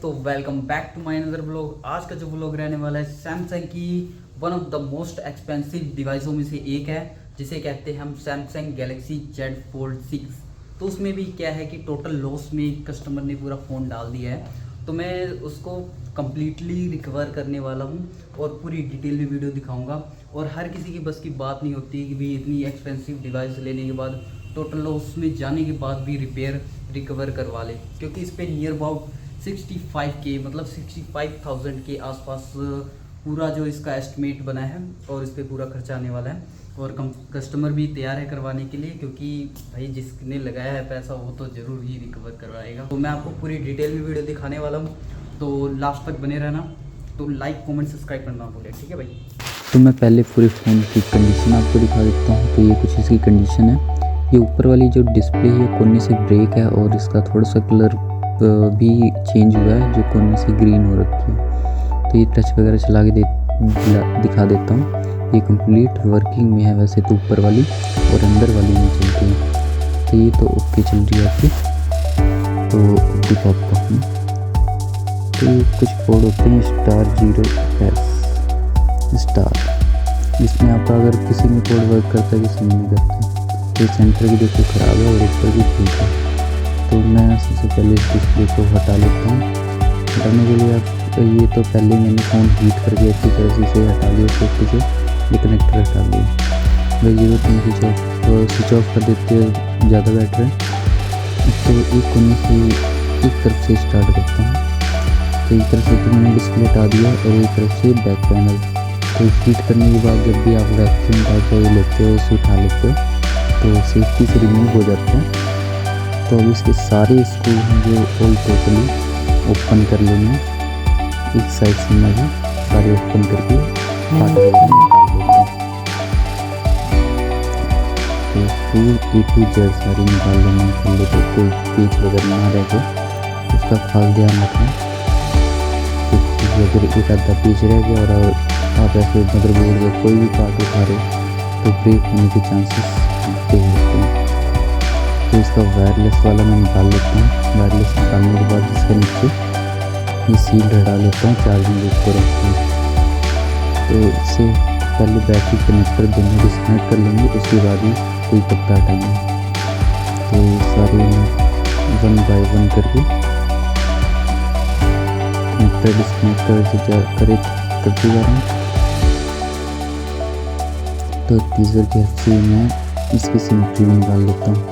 तो welcome back to my another blog. आज का जो ब्लॉग रहने वाला है सैमसंग की one of the most expensive डिवाइसों में से एक है, जिसे कहते हैं हम सैमसंग गैलेक्सी जेड फोल्ड 6। तो उसमें भी क्या है कि टोटल लॉस में कस्टमर ने पूरा फ़ोन डाल दिया है, तो मैं उसको कम्प्लीटली रिकवर करने वाला हूँ और पूरी डिटेल में वीडियो दिखाऊँगा। और हर किसी की बस की बात नहीं होती कि भाई इतनी एक्सपेंसिव डिवाइस लेने के बाद टोटल लॉस में जाने के बाद भी रिकवर करवा ले, क्योंकि इस पर नियर अबाउट 65K मतलब 65,000 के आसपास पूरा जो इसका एस्टिमेट बना है और इस पर पूरा खर्चा आने वाला है। और कस्टमर भी तैयार है करवाने के लिए, क्योंकि भाई जिसने लगाया है पैसा वो तो ज़रूर ही रिकवर करवाएगा। तो मैं आपको पूरी डिटेल में वीडियो दिखाने वाला हूँ, तो लास्ट तक बने रहना। तो लाइक कमेंट सब्सक्राइब करना भूलें, ठीक है भाई। तो मैं पहले पूरे फ़ोन की कंडीशन आपको दिखा देता हूँ। तो ये कुछ इसकी कंडीशन है। ये ऊपर वाली जो डिस्प्ले है कोने से ब्रेक है और इसका थोड़ा सा कलर भी चेंज हुआ है, जो कोने से ग्रीन हो रखी है। तो ये टच वगैरह चला के दिखा देता हूँ। ये कंप्लीट वर्किंग में है वैसे तो ऊपर वाली, और अंदर वाली नहीं चलती है। तो ये तो ओके चल रही है आपकी। तो दिखाता हूँ। तो ये कुछ कोड होते हैं स्टार। इसमें आपका अगर किसी में कोड वर्क करता है किसी में नहीं करता। तो सेंटर भी देखो ख़राब है और ऊपर भी ठीक है। तो मैं सबसे पहले इस डिस्प्ले को हटा लेता हूँ। हटाने के लिए आप ये तो पहले मैंने फ़ोन हीट करके अच्छी तरह से इसे हटा लिया, सेफ्टी से ये कनेक्टर हटा लिया। भाई ज़रूरत नहीं, स्विच ऑफ कर देते हैं, ज़्यादा बेटर है। तो एक कोने से एक तरफ से स्टार्ट करता हूँ। तो एक तरफ से तो मैंने डिस्प्ले हटा दिया और एक तरफ से बैक पैनल। तो हीट करने के बाद जब भी आप वैक्यूम टाइप का लेते हो उसे उठा लेते हो तो सेफ्टी से रिमूव हो जाते हैं। तो अब इसके सारे स्क्रू हैं जो ऑल टोटली ओपन कर लेंगे। एक साइड से मैं भी सारे ओपन करके पार्ट वगैरह निकाल लेता हूँ। तो फुल A to Z सारी निकाल लेंगे पहले, तो कोई पेच वगैरह ना रह जाए उसका खास ध्यान रखना। अगर एक आधा पेज रह गया और आप ऐसे मदरबोर्ड या कोई भी पार्ट उठा रहे तो ब्रेक होने के चांसेस होते हैं। तो इसका वायरलेस वाला मैं निकाल लेता हूँ। वायरलेस निकालने के बाद इसके नीचे ये सील हटा लेता हूँ, चार्जिंग को रखता हूँ। तो इससे पहले बैटरी कनेक्टर दोनों डिस्कनेक्ट कर लेंगे, उसके बाद ही कोई पत्ता हटाएंगे। तो ये सारे वन बाय वन करके कनेक्टर डिस्कनेक्ट करते जा रहा हूँ। तो टीजर की हेल्प से मैं इसकी सिमेट्री भी निकाल लेता हूँ।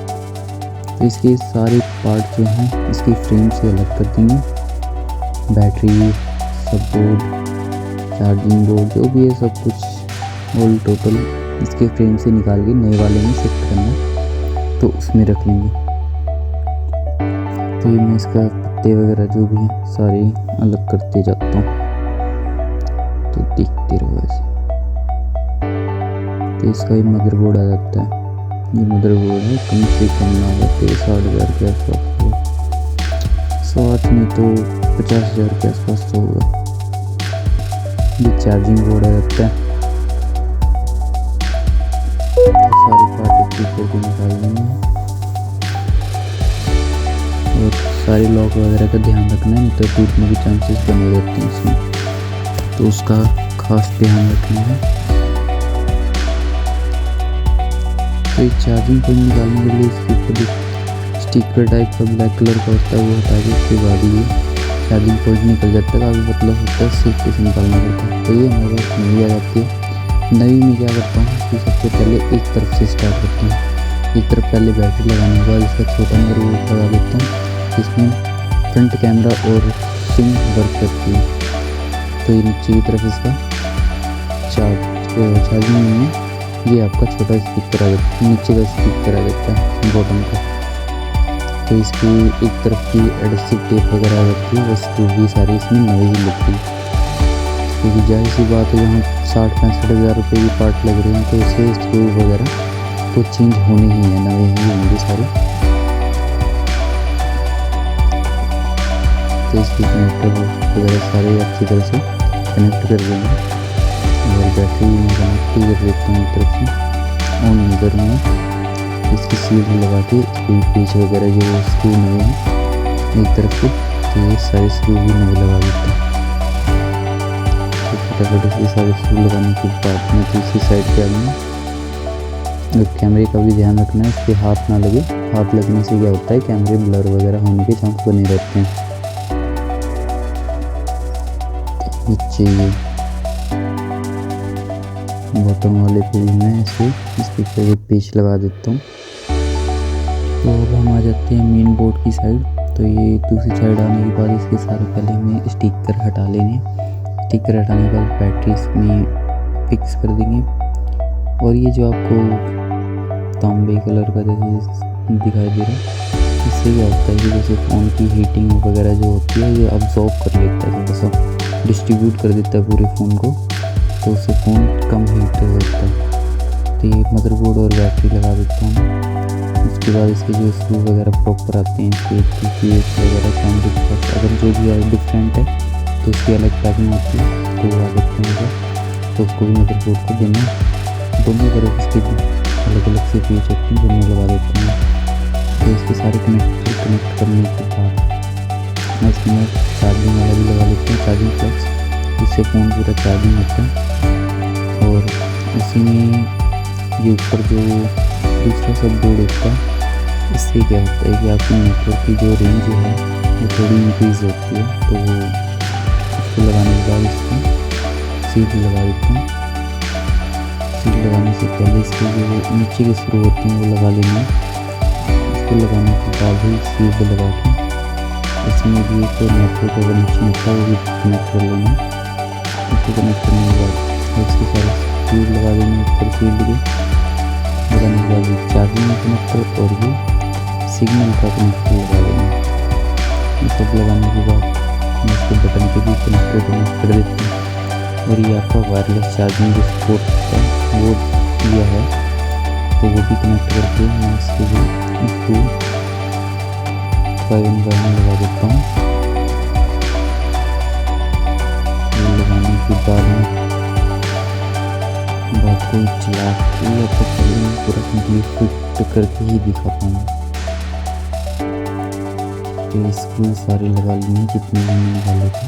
तो इसके सारे पार्ट जो हैं इसकी फ्रेम से अलग कर देंगे। बैटरी, सब बोर्ड, चार्जिंग बोर्ड जो भी है सब कुछ ऑल टोटल इसके फ्रेम से निकाल के नए वाले में शिफ्ट करना है, तो उसमें रख लेंगे। तो ये मैं इसका पत्ते वगैरह जो भी हैं सारे अलग करते जाता हूँ। तो देखते रहो ऐसे। तो इसका ये मदरबोर्ड आ जाता है। ये मदरबोर्ड है, कम से कम ना होते 60,000 के आसपास होगा, 60 नहीं तो 50,000 के आसपास तो होगा। ये चार्जिंग बोर्ड आ जाता है। सारे पार्ट एक करके निकाल लेंगे और सारे लॉक वगैरह का ध्यान रखना है, नहीं तो टूटने के चांसेस बने रहते हैं इसमें, तो उसका खास ध्यान रखना है। तो चार्जिंग पॉइंट निकालने के लिए इसके ऊपर स्टिकर टाइप का ब्लैक कलर का होता है, वो हटा के उसके बाद ये चार्जिंग पॉइंट निकल जाता है। काफ़ी मतलब होता है, सेफ्टी से निकालना पड़ता है। तो ये हमारे पास नई आ जाती है। नई में क्या करता हूँ कि सबसे पहले एक तरफ से स्टार्ट करता हूँ। एक तरफ पहले बैटरी लगाने के बाद इसका छोटा मदरबोर्ड लगा देता हूँ, जिसमें फ्रंट कैमरा और सिम वर्क करती है। तो ये नीचे की तरफ इसका चार्जिंग में ये आपका छोटा स्पीकर आ जाता है, नीचे का स्पीकर आ जाता है बॉटम का। तो इसकी एक तरफ की एडहेसिव टेप वगैरह आ जाती है, वो स्क्रू भी सारी इसमें नई ही लगती है। क्योंकि जाहिर सी बात है जहाँ 60-65 हज़ार रुपये की पार्ट लग रहे हैं, तो इसे स्क्रू वगैरह तो चेंज होने ही है, नए ही होंगे सारे। तो इसकी कनेक्टर वगैरह सारे अच्छी तरह से कनेक्ट कर देंगे और बैटरी में कनेक्ट कर देता हूँ एक तरफ से ऑन यूज़र में। इसकी सील लगा के कोई पेच वगैरह जो स्क्रू नए हैं एक तरफ से तो ये सारे स्क्रू भी नहीं लगा देता हूँ। तो फटाफट इसके सारे स्क्रू लगाने के बाद मैं दूसरी साइड पे आ गया। और कैमरे का भी ध्यान रखना है, इसके हाथ ना लगे। हाथ लगने से क्या होता है, कैमरे ब्लर वगैरह होने के चांस बने रहते हैं। नीचे ये बॉटम वाले पे भी मैं ऐसे इसके ऊपर पेच लगा देता हूँ। तो अब हम आ जाते हैं मेन बोर्ड की साइड। तो ये दूसरी साइड आने के बाद इसके सारे पहले हमें स्टिकर हटा लेने। स्टिकर हटाने के बाद बैटरी इसमें फिक्स कर देंगे। और ये जो आपको तांबे कलर का जैसे दिखाई दे रहा है, इससे क्या होता है कि जैसे फ़ोन की हीटिंग वगैरह जो होती है ये अब्जॉर्ब कर लेता है, थोड़ा सा डिस्ट्रीब्यूट कर देता है पूरे फ़ोन को, तो उससे फ़ोन कम हीट होता है। तो ये मदरबोर्ड और बैटरी लगा देता हूँ। उसके बाद इसके जो स्क्रू वगैरह प्रॉपर आते हैं, इसके PH वगैरह कैमरे के पास अगर जो भी डिफरेंट है तो उसकी अलग पैकिंग होती है, तो वो आ सकते हैं। तो उसको भी मदरबोर्ड को दोनों तरफ इसके अलग अलग से पेच होती हैं, दोनों लगा देते हैं। तो इसके सारे कनेक्ट करने के बाद मैं इसमें चार्जिंग वाला भी लगा लेता हूँ, चार्जिंग प्लग्स, जिससे फ़ोन पूरा चार्जिंग होता है। और उसी में ये ऊपर जो दूसरा सब बोर्ड होता है, इससे क्या होता है कि आपकी नेटवर्क की जो रेंज है वो थोड़ी इंक्रीज़ होती है। तो वो इसको लगाने के बाद इसको सीट लगा देता हूँ। सीट लगाने से पहले इसके जो नीचे के स्क्रू होते हैं वो लगा लेंगे। इसको लगाने के बाद ही सीट लगा के इसमें भी एक नेटवर्क का कनेक्शन होता है वो भी कनेक्ट कर लेंगे। इसको कनेक्ट करने के बाद इसके सारे स्क्रू लगा देंगे ऊपर सीट के। लगाने के बाद ये चार्जिंग कनेक्टर और ये सिग्नल का कनेक्टर लगा देंगे। ये सब लगाने के बाद मैं इसके बटन पे भी कनेक्टर कनेक्ट कर देता हूँ। और ये आपका वायरलेस चार्जिंग जो सपोर्ट होता है वो दिया है, तो वो भी कनेक्ट करके मैं इसके जो स्क्रू 5 में लगा देता हूँ। लगाने के बाद में बात को चला के आपको पहले पूरा कंप्लीट फिट करके ही दिखा पाऊँगा। तो स्क्रू सारे लगा लिए जितने भी मैंने निकाले थे।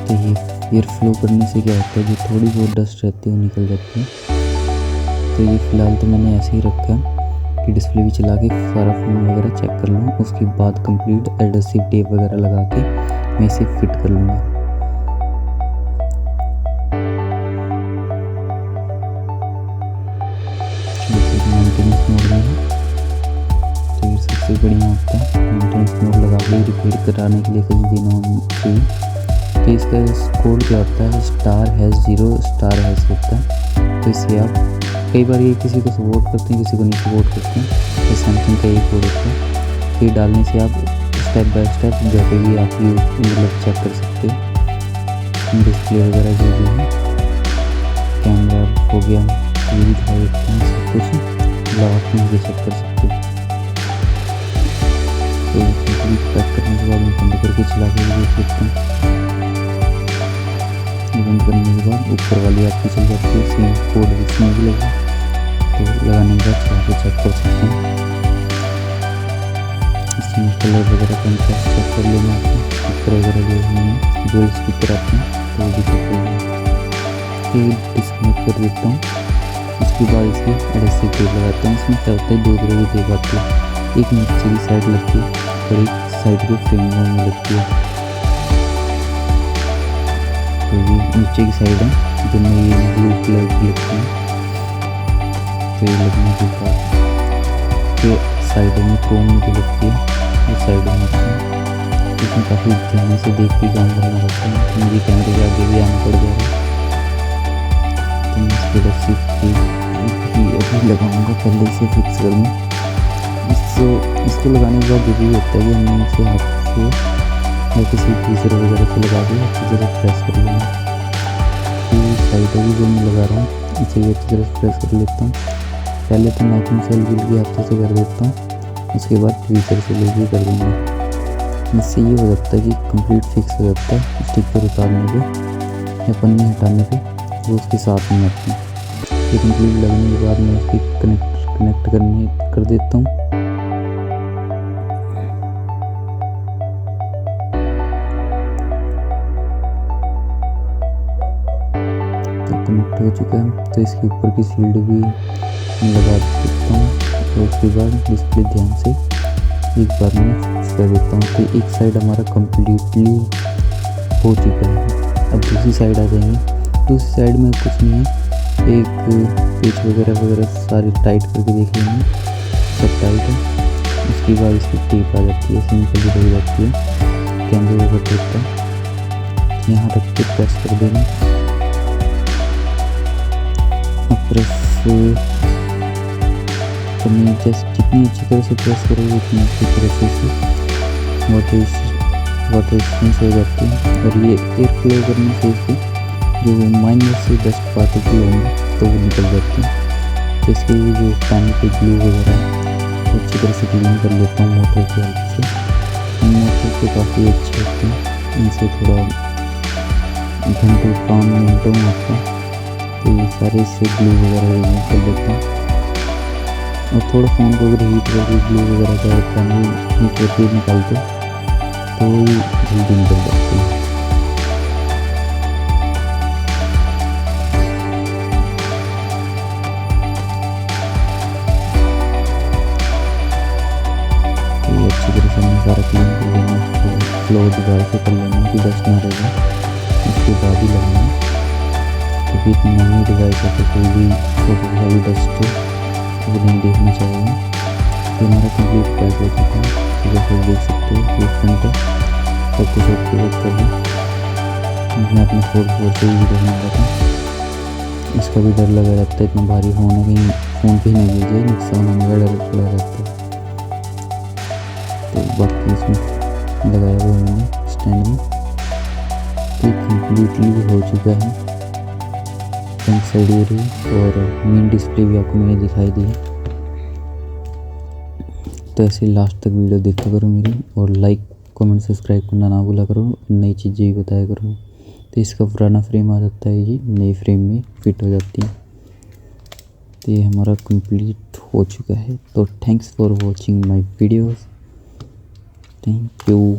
तो ये एयर फ्लो करने से क्या होता है, जो थोड़ी बहुत डस्ट रहती है वो निकल जाती है। तो ये फ़िलहाल तो मैंने ऐसे ही रखा है कि डिस्प्ले भी चला के सारा फ़ोन वगैरह चेक कर लूँ। उसके बाद कंप्लीट एडहेसिव टेप वगैरह लगा के मैं इसे फिट कर लूँगा। मेंटेनेंस मोड में है, तो ये सबसे बढ़िया होता है। मेंटेनेंस मोड लगा के रिपेयर कराने के लिए कहीं देना चाहिए। तो इसका कोड क्या होता है, *#0 होता है। तो इसे आप कई बार ये किसी को सपोर्ट करते हैं, किसी को नहीं सपोर्ट करते हैं। तो सैमसंग का ये कोड होता है। तो ये डालने से आप स्टेप बाय स्टेप जहाँ पे भी आप ये मतलब चेक कर सकते हो, डिस्प्ले वगैरह जो भी है, कैमरा हो गया, ये भी दिखा देते हैं, सब कुछ ब्लॉक में चेक कर सकते हो। तो कंप्लीट पैक करने के बाद मैं बंद करके चला के देख लेता हूँ। बंद करने के बाद ऊपर वाली आपकी चल जाती है, सेम कोड इसमें भी लगा। तो लगाने के बाद चला के चेक कर सकते हैं। इसमें कलर वगैरह कंट्रास्ट चेक कर लेना, स्पीकर वगैरह जो है जो स्पीकर आते हैं तो वो भी चेक कर लेना। फिर डिस्कनेक्ट कर देता हूँ। उसके बाद इसकी एडहेसिव टेप लगाता हूँ। इसमें क्या होता है, 2 तरह की टेप आती है, एक नीचे की साइड लगती है और एक साइड के फ्रेम में लगती है। तो ये नीचे की साइड है, जो में ये ब्लू कलर की लगती है। तो ये लगने के बाद फिर साइड में क्रोम में भी लगती है, ये साइड में लगती है। इसमें काफ़ी ध्यान से देख के काम करना पड़ता है, मुझे कैमरे के आगे भी आना पड़ जाएगा। तो मैं इसके अभी लगाऊंगा, पहले इसे फिक्स कर लूँ। इसको लगाने के बाद जो भी होता है कि हमने इसे हाथ से या किसी टीचर वगैरह से लगा के अच्छी तरह प्रेस कर लेंगे। ये साइड अभी जो मैं लगा रहा हूँ इसे भी अच्छी तरह प्रेस कर लेता हूँ। पहले तो नॉकिंग से हल्की हल्की हाथों से कर देता हूँ, उसके बाद ट्वीज़र से लेके कर दूँगा। इससे ये हो जाता है कि कंप्लीट फिक्स हो जाता है। स्टिकर उतारने पे या पन्नी हटाने पे वो उसके साथ में आती है। ये कंप्लीट लगने के बाद मैं उसकी कनेक्ट कर देता हूँ। तो कनेक्ट हो चुका है। तो इसके ऊपर की शील्ड भी लगा देता हूँ और उसके बाद डिस्प्ले ध्यान से एक बार में फिक्स कर देता हूँ। तो एक साइड हमारा कम्प्लीटली हो चुका है। अब दूसरी साइड आ जाएंगे। दूसरी साइड में कुछ नहीं है, एक पेच वगैरह सारे टाइट करके देख लेंगे, सब टाइट है। उसके बाद इसकी टेप आ जाती है, सिंपली हो जाती है। कैमरे का टेप का यहाँ रख के प्रेस कर देना। प्रेस करने जैसे जितनी अच्छी तरह से प्रेस करोगे उतनी अच्छी तरह से वाटर रेजिस्टेंस हो जाती है। और ये एयर फ्लो करने से इसकी जो माइनस से डस्ट पार्टिकल होंगे तो वो निकल जाते हैं। तो इसके लिए जो पानी के ग्लू वगैरह है अच्छी तरह से क्लीन कर लेता हूँ मोटर की हेल्प से। मोटर के काफ़ी अच्छे होते हैं, इनसे थोड़ा घंटों काम मिनटों में होता है। तो ये सारे इससे ग्लू वगैरह रिमूव कर लेता हूँ। और थोड़ा फ़ोन को अगर हीट करके ग्लू वगैरह का पानी हीट करके निकालते तो ये जल्दी निकल जाती है। तो ये अच्छी तरह से हमें सारा क्लीन कर लेना, फ्लोर दोबारा से कर लेना कि डस्ट ना रहे, उसके बाद ही लगाना। क्योंकि इतनी महंगी डिवाइस है तो कोई भी छोटा सा भी डस्ट वो नहीं देखना चाहिए। तो हमारा कंप्लीट पैक हो चुका है। तो जैसे देख सकते हो ये फ्रंट है, सब कुछ ओके वर्क कर रहा। मैं अपने 4 से ही वीडियो बना रहा था। इसका भी डर लगा रहता है, इतना भारी फ़ोन है कहीं फ़ोन पे नहीं गिर जाए, नुकसान होने का डर लगा रहता है। तो बाकी इसमें लगाया हुआ मैंने स्टैंड में। तो कम्प्लीटली हो चुका है फ्रंट साइड एरिया, और मेन डिस्प्ले भी आपको मैंने दिखाई दी है। तो ऐसे लास्ट तक वीडियो देखा करो मेरी, और लाइक कमेंट सब्सक्राइब करना ना भूला करो, नई चीज़ें भी बताया करो। तो इसका पुराना फ्रेम आ जाता है, ये नए फ्रेम में फिट हो जाती है। तो ये हमारा कंप्लीट हो चुका है। तो thanks for watching my videos, thank you.